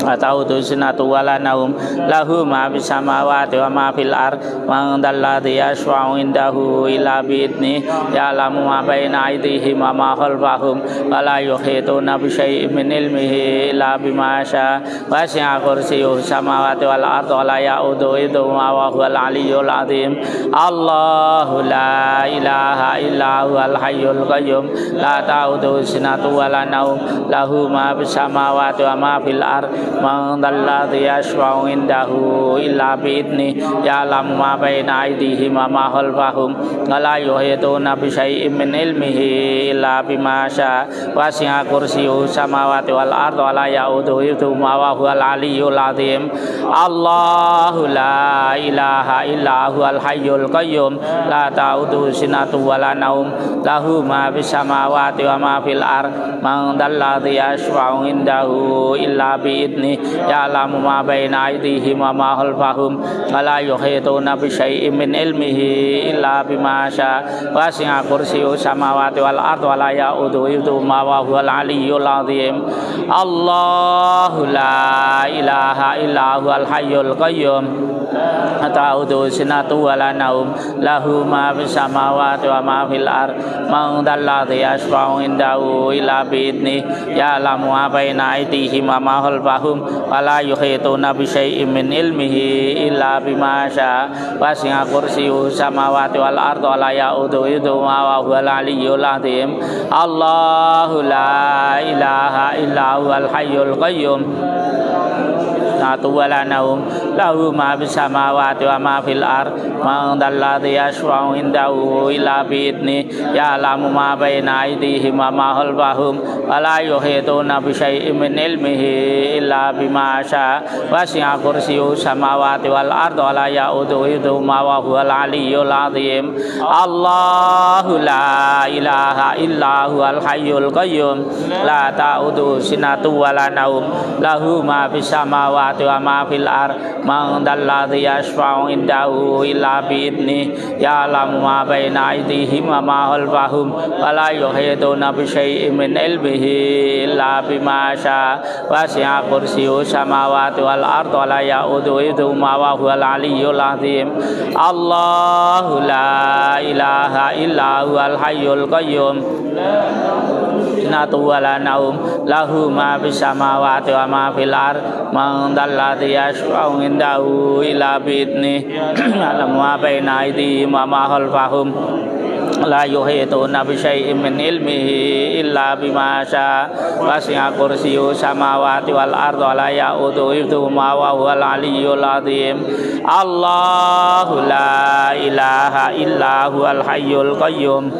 la ta'udhu sinatu wa la naum lahu ma fis samawati wa ma fil ardh man dzalladzi yashfa'u indahu illa bi'idzni ya'lamu ma baina aydihim wa ma khalfahum wa la yuhituna bi syai'in min ilmihi illa bima syaa wasi'a kursiyyuhu samawati wal ardh wa la ya'uduhu hifdhuhuma wa huwal 'aliyyul 'azim. Allahu la ilaha illa huwal hayyul qayyum la ta'khudhuhu sinatun wa la naum lahu ma fis samawati wa ma fil ardh man dzalladzi yashfa'u indahu illa bi'idzni ya'lamu ma baina aydihim wa ma khalfahum wa la yuhituna bi syai'in min ilmihi illa bima syaa wasi'a kursiyyuhu samawati wal ardh wa la ya'uduhu hifdhuhuma wa huwal 'aliyyul 'azim. Allahu la ilaha illa huwal hayyul qayyum la ta'khudhuhu sinatun wa la naum lahu ma fis samawati wa ma fil ardh man dzalladzi yashfa'u indahu illa bi'idzni ya'lamu ma baina aydihim wa ma khalfahum wa la yuhituna bi syai'in min ilmihi illa bima syaa wasi'a kursiyyuhu samawati wal ardh wa la ya'uduhu hifdhuhuma wa huwal 'aliyyul 'azim. Allahu la ilaha illa huwal hayyul qayyum ta'udu sinatu wala naum lahu ma fis samawati wa ma fil ard man dzalladzi yashfa'u indahu illa bi'idni ya'lamu ma baina aydihim wa ma khalfahum wa la yuhituna bi syai'in min ilmihi illa bima syaa wasi'a kursiyyuhu samawati wal ard wa la ya'udu hifdhuhuma wa huwal aliyyul azim. Allahu la ilaha illa huwal hayyul qayyum wala naum lahu ma fis samawati wa ma fil ard man dzalladzi yashfa'u indahu illa bi'idni ya'lamu ma baina aydihim wa ma khalfahum wa la yuhituna bi syai'in min ilmihi illa bima syaa wasi'a kursiyyuhu samawati wal ard wa la ya'udu hifdhuhuma wa huwal aliyyul azim. Allahu la ilaha illa huwal hayyul qayyum la ta'udu sinatu wala naum lahu ma fis samawati wa ma fil ard man dzalladzi yashfa'u indahu illa bi'idni ya'lamu ma baina aydihim wa ma khalfahum wa la yuhituna bi syai'in min ilmihi illa bima syaa wasi'a kursiyyuhu samawati wal ard wa la ya'udu hifdhuhuma wa huwal aliyyul azim. Allahu la ilaha illa huwal hayyul qayyum sinatu wala naum lahu ma fis samawati wa ma fil ard man dzalladzi yashfa'u indahu illa bi'idni ya'lamu ma baina aydihim wa ma khalfahum la yuhituna bi syai'in min ilmihi illa bima syaa wasi'a kursiyyuhu samawati wal ard wa la ya'udu hifdhuhuma wa huwal aliyyul azim. Allahu la ilaha illa huwal hayyul qayyum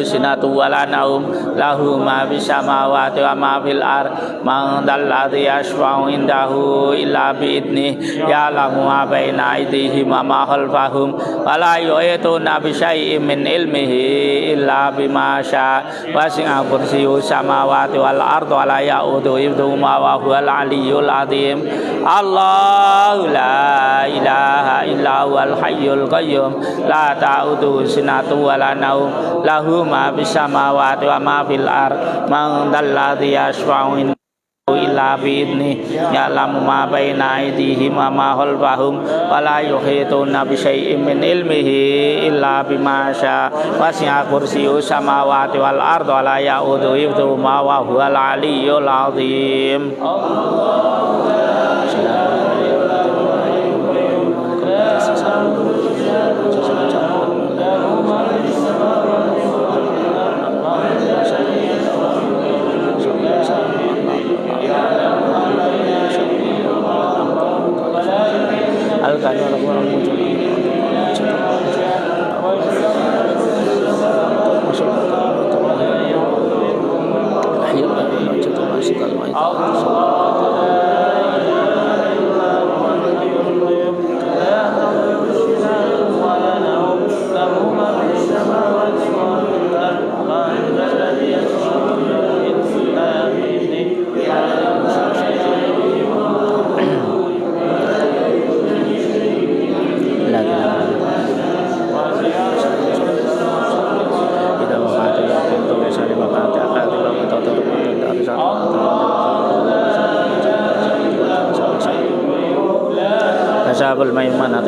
sinatu wala naum lahu ma fis samawati wa ma fil ard man dzalladzi yashfa'u indahu illa bi'idni ya'lamu ma baina aydihim wa ma khalfahum wa la yuhituna bi syai'in min ilmihi illa bima syaa wasi'a kursiyyuhu samawati wal ard wa la ya'udu hifdhuhuma wa huwal aliyyul azim. Allahu la ilaha illa huwal hayyul qayyum la ta'udu sinatu wala naum lahu ma fis samawati wa ma fil ard man dzalladzi yashfa'u illa bi'idni ya'lamu ma baina aydihim wa ma khalfahum wa la yuhituna bi syai'in min ilmihi illa bima syaa wasi'a kursiyyuhu samawati wal ard wa la ya'udu hifdhuhuma wa huwal aliyyul azim. Ashabul maimanah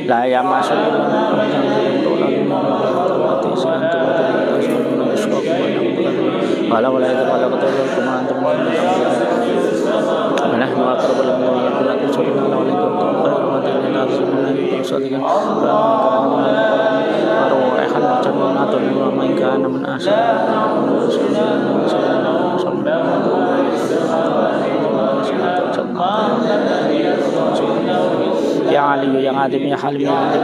la yamassul wala wala itu wala betul teman-teman mana mau akbar wala wala sallallahu alaihi wasallam baru rehan macam atau mereka namun asal ya Ali yang adim ya halim ya adim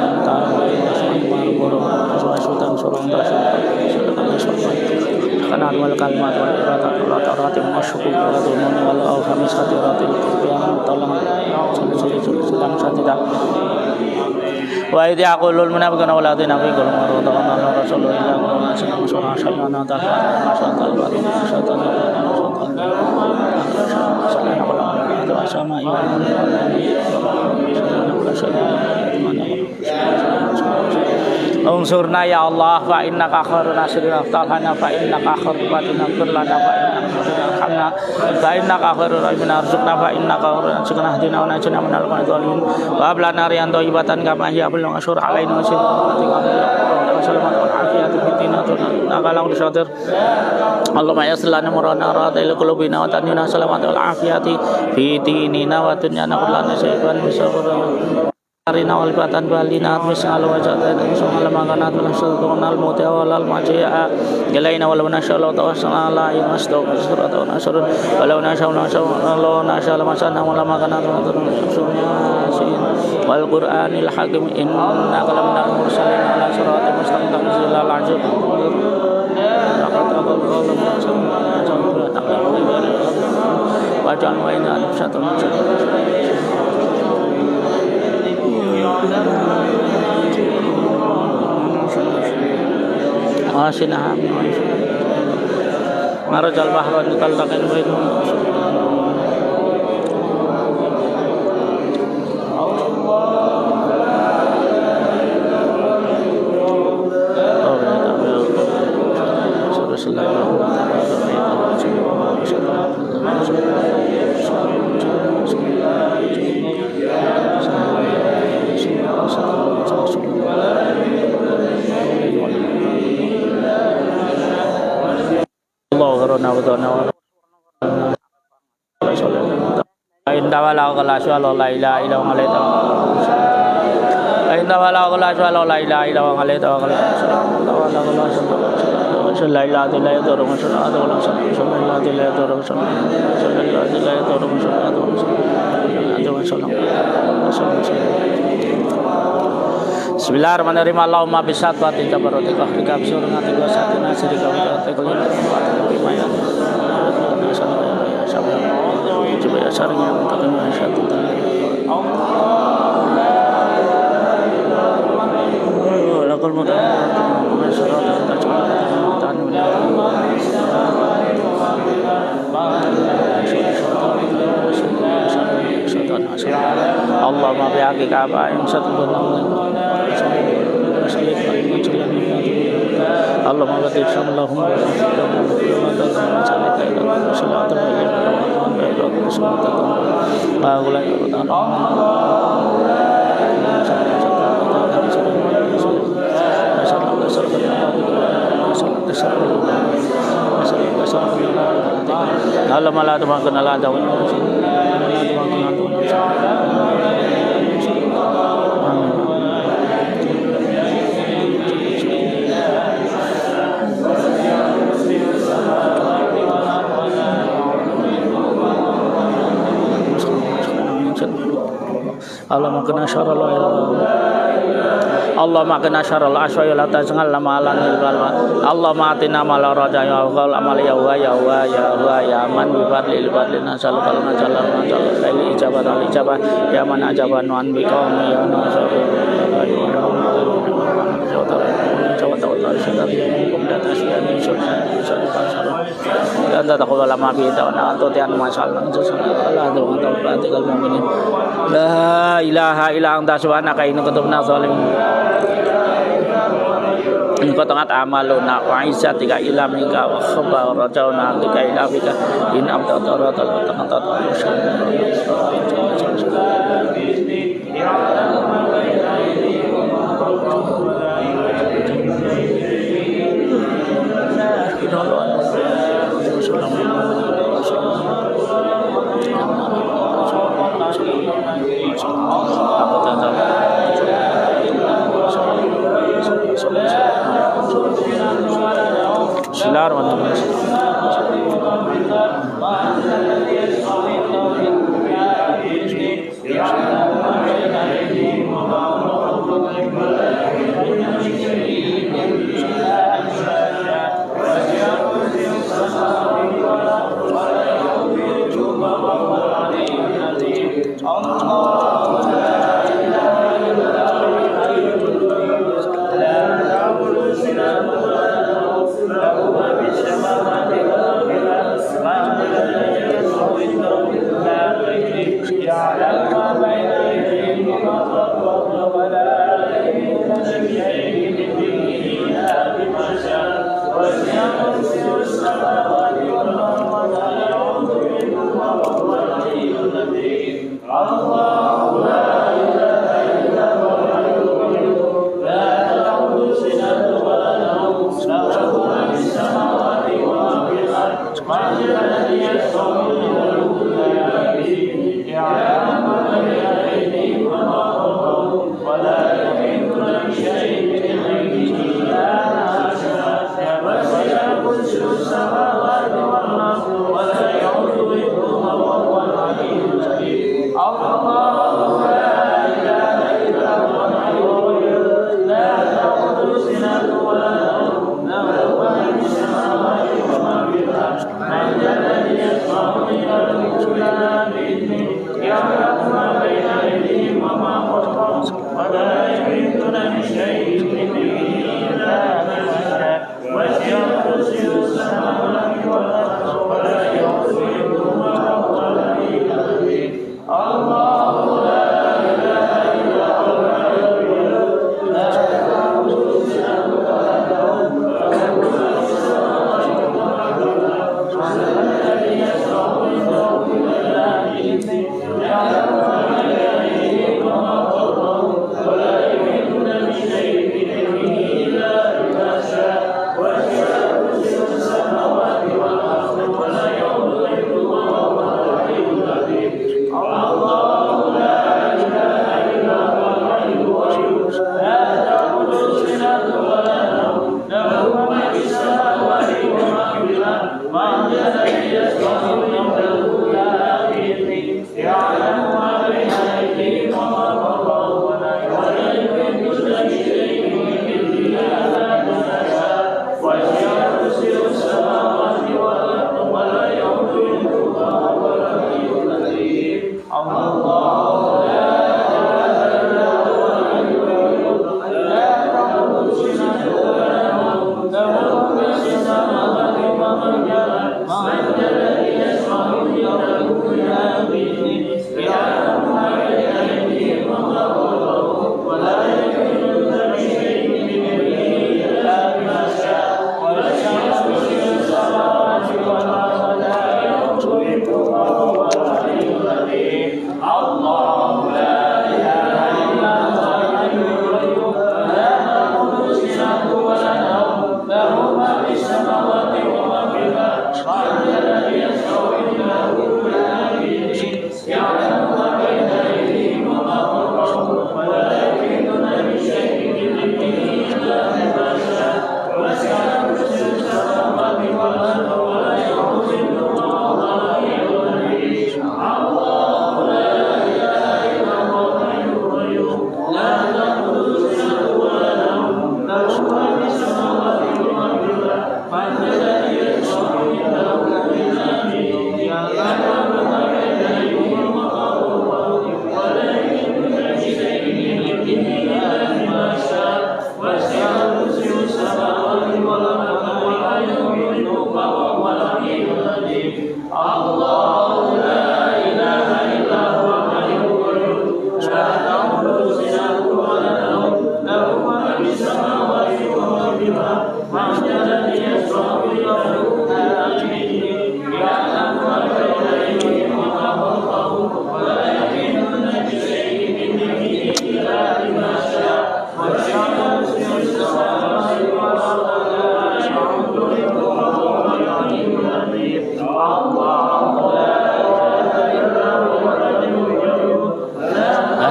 kanan wal kalimat wal ibadat masyukur wal dunia wal awhamis hadiratil yang tolong sedang satidak wa idh yaqulul munafiquna wal ladzina fi qulubihim maradun anna rasulullah sallallahu Unsurna ya Allah fa innaka khairun nasirin aftalhana fa innaka khairul batina firlana fa innaka khairur rahimin arzuqna fa innaka khairun arzuqna hadina wa najina minal qadhalin wa ablana riyan thayyibatan kama hiya bil ashur alaina Allahumma yassir lana murana radil qulubina wa tanina salamata wal afiyati fi dinina wa dunyana kullana sayyiban bisabr Arina wal batan balina misal wajatan sunal makanat wal sultanal mutia wal majia jalaina wal nasyallahu tawassala la yasdu surat wa nasrun walau nasyallahu nasyal masana wal makanat wal qur'anil hakim inna kalamna mursalin ala siratal mustaqim zilal ajab wa jan wa inna satu Asinah marajal bahran talaqin bainahum Inna wala qala syalla la ilaha illa huwa alayhi inna wala qala syalla la ilaha illa huwa alayhi la ilaha illa yadur Bismillahirrahmanirrahim. Allahumma bisatwati tabarutika bika bisurngati wa satina sirika wa takulina coba ya sarnya takkan satu lakal mudah Allah ma bi'aki ka'ba yang satu Allah ma batik sallallahu Allah malah tuhan kenal ada Allah makna syarrul Allah makna syarrul asya la tajal lama alanil balwa Allah matina mala raja ya qal amal ya wa ya wa ya wa ya man bi fadlil fadlina sallallahu alaihi wasallam ijabah ya man ajaban wan bi qaumi ya nasar dan takut lama kita atau tiang masalah Allah doa taubatul mukminin la ilaha illa anta subhanaka inni kuntu minaz zalimin Qataat amaluna wa izzatika ila minka wa khabba rajauna tika ila bika in abdata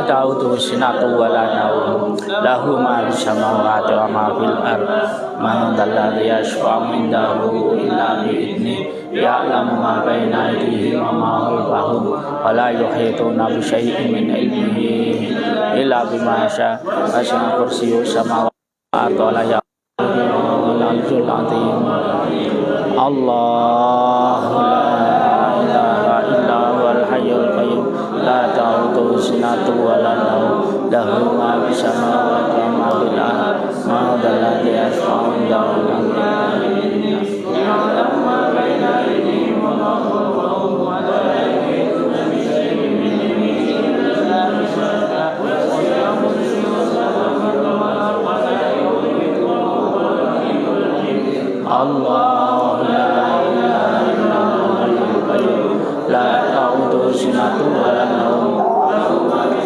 ta'udhu sinatu wa la naum lahu ma fis samawati wa ma fil ard man dzalladzi yashfa'u indahu illa bi idzni ya'lamu ma baina aydihim wa ma khalfahum wa la yuhituna bi syai'in min ilmihi illa bima syaa wasi'a kursiyyuhu samawati wal ardi Allah la ilaha illa huwal hayyul qayyum la ta'khudhuhu sinatun wa la nawm lahu ma fis samawati wa ma fil ardi man dzalladzi yashfa'u indahu illa bi'idhnihi ya'lamu ma baina aydihim wa ma khalfahum wa la yuhituna bi shay'in min ilmihi illa bima syaa wasi'a kursiyyuhu samawati wal ardi wa la yuhituna Allah la ilaha illa huwal qayyum la ta'khudhuhu sinatun wa la nawm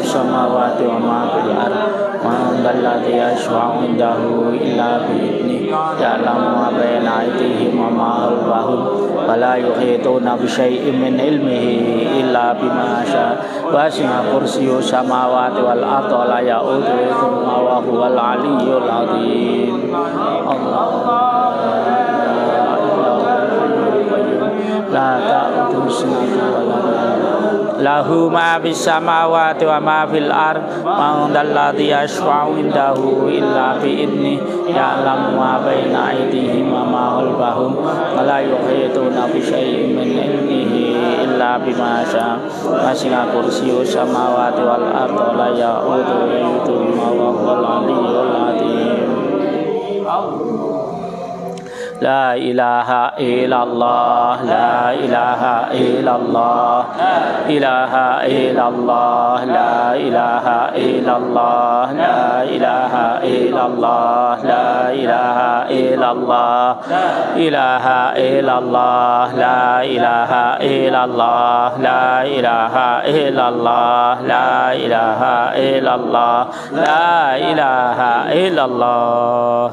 samawati wa ma fil ardi man dzalladzi yashfa'u indahu illa bi'idhnihi ya'lamu ma baina aydihim wa ma khalfahum wa la yuhituna bi syai'in min ilmihi illa bima syaa wasi'a kursiyyuhu samawati wal ardi wa la ya'uduhu wa huwal 'aliyyul 'azim Allah la ta'khudhuhu sinatun wa la nawm lahu ma fis samawati wa ma fil ard man dzalladzi yashfa'u indahu illa bi idzni ya'lamu ma baina aydihim wa ma khalfahum wa la yuhituna bi syai'in min ilmihi illa bima syaa wasi'a kursiyyuhu samawati wal ardi wa la ya'uduhu wa huwal 'aliyyul 'azim La ilaha illallah, la ilaha illallah, ilaha illallah, la ilaha illallah, la ilaha illallah, la ilaha illallah, ilaha illallah, la ilaha illallah, la ilaha illallah, la ilaha illallah, la ilaha illallah.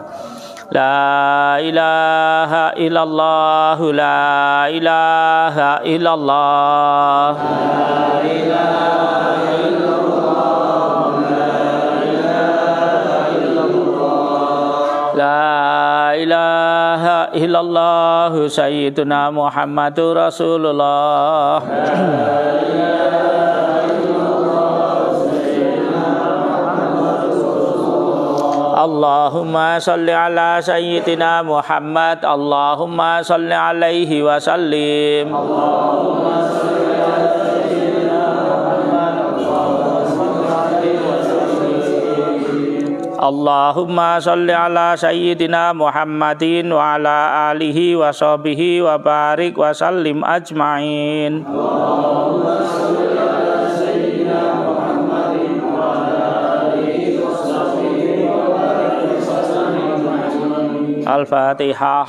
La ilaha illallah, la ilaha illallah, la ilaha illallah, la ilaha illallah, Sayyiduna Muhammadur Rasulullah. Allahumma salli ala sayyidina Muhammad, Allahumma salli alaihi wa sallim. Allahumma salli ala sayyidina Muhammadin wa ala alihi wa sahbihi wa barik wa sallim ajma'in. Al-Fatihah.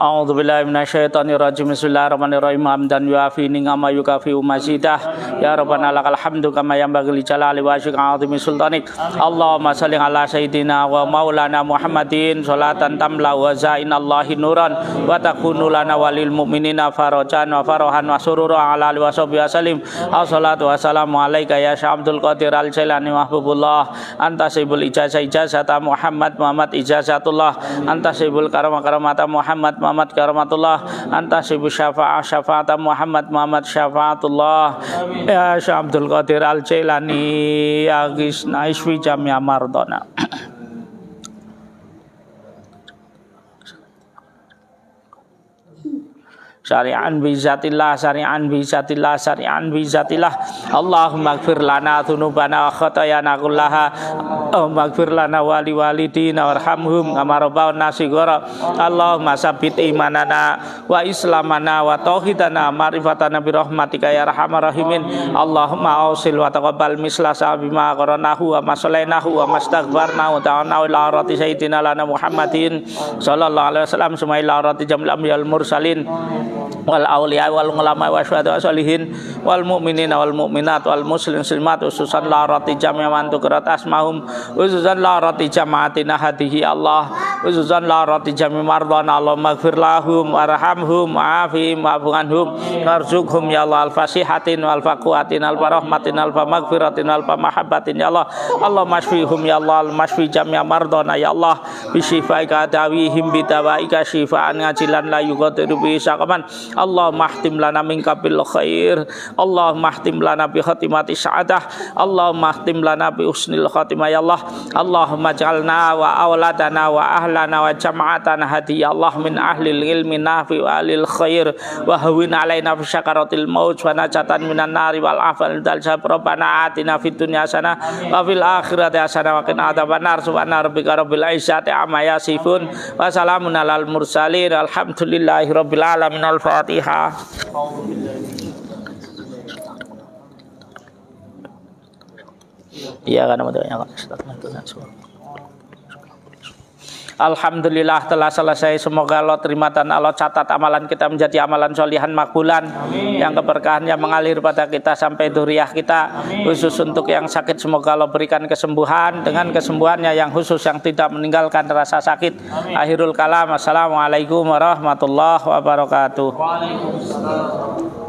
A'udzu billahi minasyaitonir rajim. Bismillahirrahmanirrahim. Hamdan yuafi ni'ama yukafi mazidah. Ya Rabbana lakal hamdu kama yanbaghi li jalali wajhika 'azimi sultanik. Allahumma shalli ala sayyidina wa maulana Muhammadin sholatan tamla wa zainallahi nuran wa takunu lana walil mu'minina farajan wa farahan wa surura ala alihi wa sahbihi wasallim. Assalatu wassalamu alayka ya Syekh Abdul Qadir Al-Jailani mahbubullah. Anta sibul ijazah ijazata Muhammad ijazatullah. Anta sibul karamata Muhammad karamatullah. Anta sibu syafa'ata Muhammad syafa'atullah. Ya Syekh Abdul Qadir Al-Jailani ya gisna iswi jamia mardona. Syari'an bizatillah, syari'an bizatillah, syari'an bizatillah. Allahumma ighfir lana dzunubana wa khatayana kullaha. Allahumma ighfir lana wa liwalidina warhamhum kama rabbawna shighara. Allahumma sabbit imanana wa islamana wa tauhidana ma'rifatana bi rahmatika ya arhamar rahimin. Allahumma ausil wa taqabbal misla bima qaranahu wa masalainahu wa mastaghfarnahu ta'ala ila rati sayyidina lana Muhammadin sallallahu alaihi wasallam summa ila rati jamil ambiyal mursalin wal auliya wal ulama wa syuhada salihin wal mu'minina wal mu'minat wal muslimat ususan la rati jami' man tukrat asmahum ususan la rati jama'atina hadihi Allah ususan la rati jami' mardana Allah maghfir lahum warhamhum wa'afihim wa'fu'anhum warzuqhum ya Allah al-fasihatin wal faquatin al farahmatin al maghfiratin al mahabbatin ya Allah Allah masfihum ya Allah al-masfi jami' mardana ya Allah bisyifaika dawihim bidawaika syifaan ngajilan la yughadiru bi saqaman Allah mahtim lana minka bil khair Allah mahtim lana bi khatimati sa'adah Allah mahtim lana bi husnil khatimah ya Allah Allahumma ij'alna wa auladana wa ahlana wa jama'atana hadi ya Allah min ahlil ilmi nafi wa alil khair wa hawin alaina fi syakaratil maut wa najatan minan nari wal afal dal rabbana atina fid dunya hasanah wa fil akhirati hasanah wa qina adzabannar subhana rabbika rabbil izzati amma yasifun wa salamun alal mursalin alhamdulillahi rabbil alamin al-fatihah. Iya kan Alhamdulillah telah selesai. Semoga Allah terima dan Allah catat amalan kita menjadi amalan solihan makbulan. Yang keberkahannya mengalir pada kita sampai dzurriyyah kita. Khusus untuk yang sakit semoga Allah berikan kesembuhan. Dengan kesembuhannya yang khusus yang tidak meninggalkan rasa sakit. Akhirul kalam. Assalamualaikum warahmatullahi wabarakatuh. Waalaikumsalam.